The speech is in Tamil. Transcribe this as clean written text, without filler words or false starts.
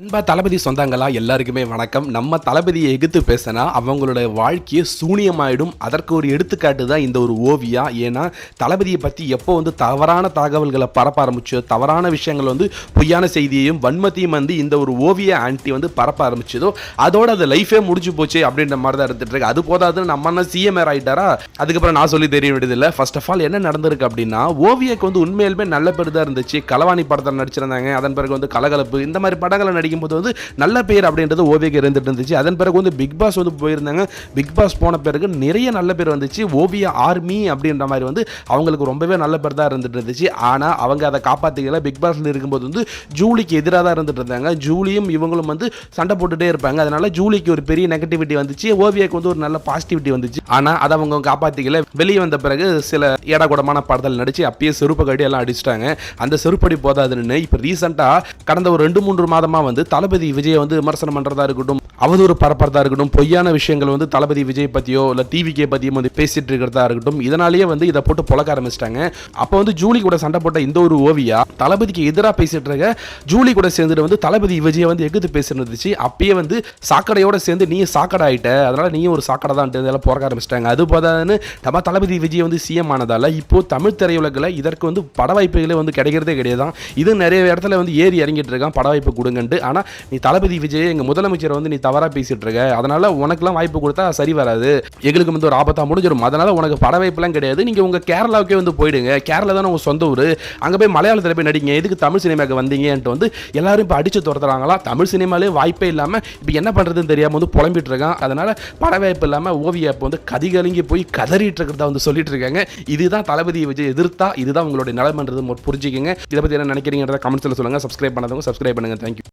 தளபதி சொந்தங்களா எல்லாருக்குமே வணக்கம். நம்ம தளபதியை எதிர்த்து பேசினா அவங்களோட வாழ்க்கையை சூனியமாயிடும். அதற்கு ஒரு எடுத்துக்காட்டு தான் இந்த ஒரு ஓவியா. ஏன்னா தளபதியை பற்றி எப்போ தவறான தகவல்களை பரப்ப ஆரம்பிச்சோ, தவறான விஷயங்கள் பொய்யான செய்தியையும் வன்மத்தையும் இந்த ஒரு ஓவிய ஆன்டி பரப்ப ஆரம்பிச்சதோ அதோட அது லைஃபே முடிஞ்சு போச்சு அப்படின்ற மாதிரி தான் இருந்துட்டு இருக்கு. அது போதாதுன்னு நம்ம சிஎம் ஆயிட்டாரா, அதுக்கப்புறம் நான் சொல்லி தெரிய வேண்டியதில்லை. ஃபர்ஸ்ட் ஆஃப் ஆல் என்ன நடந்திருக்கு அப்படின்னா, ஓவியாக்கு உண்மையிலுமே நல்ல பேர் தான் இருந்துச்சு. களவாணி படத்தில் நடிச்சிருந்தாங்க. அதன் பிறகு கலகலப்பு இந்த மாதிரி படங்களை நடிக்கும் போது நல்ல பேர் அப்படின்றது ஓவியாக்கு இருந்துட்டு இருந்துச்சு. அதன் பிறகு பிக் பாஸ் போயிருந்தாங்க. பிக் பாஸ் போன பிறகு நிறைய நல்ல பேர் வந்துச்சு. ஓவியா ஆர்மி அப்படின்ற மாதிரி அவங்களுக்கு ரொம்பவே நல்ல பேர் தான் இருந்துட்டு இருந்துச்சு. ஆனா அவங்க அதை காப்பாத்திக்கல. பிக் பாஸ்ல இருக்கும்போது ஜூலிக்கு எதிராக தான் இருந்துட்டு இருந்தாங்க. ஜூலியும் இவங்களும் சண்டை போட்டுட்டே இருப்பாங்க. அதனால ஜூலிக்கு ஒரு பெரிய நெகட்டிவிட்டி வந்துச்சு, ஓவியாக்கு ஒரு நல்ல பாசிட்டிவிட்டி வந்துச்சு. ஆனா அதை அவங்க காப்பாத்திக்கல. வெளியே வந்த பிறகு சில ஏடாகுடமான படத்தில் நடிச்சு அப்பயே செருப்பு கட்டி எல்லாம் அடிச்சிட்டாங்க. அந்த செருப்படி போதாதுன்னு இப்ப ரீசெண்டா கடந்த ஒரு 2-3 மாதமா தளபதி விஜய் விமர்சனம் பண்றதா இருக்கட்டும், அவதூறு பரப்புறதா இருக்கட்டும், பொய்யான விஷயங்கள் தளபதி விஜய் பத்தியோ இல்ல டிவிக்கே பத்தியும் பேசிட்டு இருக்கிறதா இருக்கட்டும், இதனாலேயே இதை போட்டு பொழக்க ஆரம்பிச்சிட்டாங்க. அப்போ ஜூலி கூட சண்டை போட்ட இந்த ஒரு ஓவியா தளபதிக்கு எதிராக பேசிட்டு இருக்க ஜூலி கூட சேர்ந்துட்டு தளபதி விஜய் எதிர்த்து பேசிருந்துச்சு. அப்பயே சாக்கடையோட சேர்ந்து நீ சாக்கடை ஆயிட்ட, அதனால நீ ஒரு சாக்கடை தான் பொறக்க ஆரம்பிச்சிட்டாங்க. அது போதாதுன்னு நம்ம தளபதி விஜய் சிஎம் ஆனதால இப்போ தமிழ் திரையுலகில் இதற்கு பட வாய்ப்புகளே கிடைக்கிறதே கிடையாது. இது நிறைய இடத்துல ஏறி இறங்கிட்டு இருக்கான், பட வாய்ப்பு கொடுங்கன்ட்டு. ஆனா நீ தளபதி விஜய் எங்க முதலமைச்சர் நீ தவறா பேசிட்டு இருக்க, அதனால உனக்குலாம் வாய்ப்பு கொடுத்தா சரி வராது, எங்களுக்கு ஒரு ஆபத்தா முடிஞ்சிடும், அதனால உனக்கு பட வாய்ப்புலாம் கிடையாது, நீங்க உங்க கேரளாவுக்கே போயிடுங்க, கேரளா தான் உங்க சொந்த ஊரு, அங்க போய் மலையாளத்தில் போய் நடிங்க, எதுக்கு தமிழ் சினிமாவுக்கு வந்தீங்கன்ட்டு எல்லாரும் இப்போ அடிச்சு துரத்துறாங்களா. தமிழ் சினிமாலே வாய்ப்பே இல்லாம இப்போ என்ன பண்றதுன்னு தெரியாம புலம்பிட்டு இருக்கான். அதனால பட வாய்ப்பு இல்லாம ஓவியா இப்போ கதிகலங்கி போய் கதறிட்டு இருக்கிறதா சொல்லிட்டு இருக்காங்க. இதுதான் தளபதி விஜய் எதிர்த்தா இதுதான் உங்களுடைய நிலைமன்றது புரிஞ்சுக்கங்க. இதை பத்தி என்ன நினைக்கிறீங்க கமெண்ட்ஸ்ல சொல்லுங்க. சப்ஸ்கிரைப் பண்ணாதவங்க சப்ஸ்கிரைப் பண்ணுங்க. தேங்க்யூ.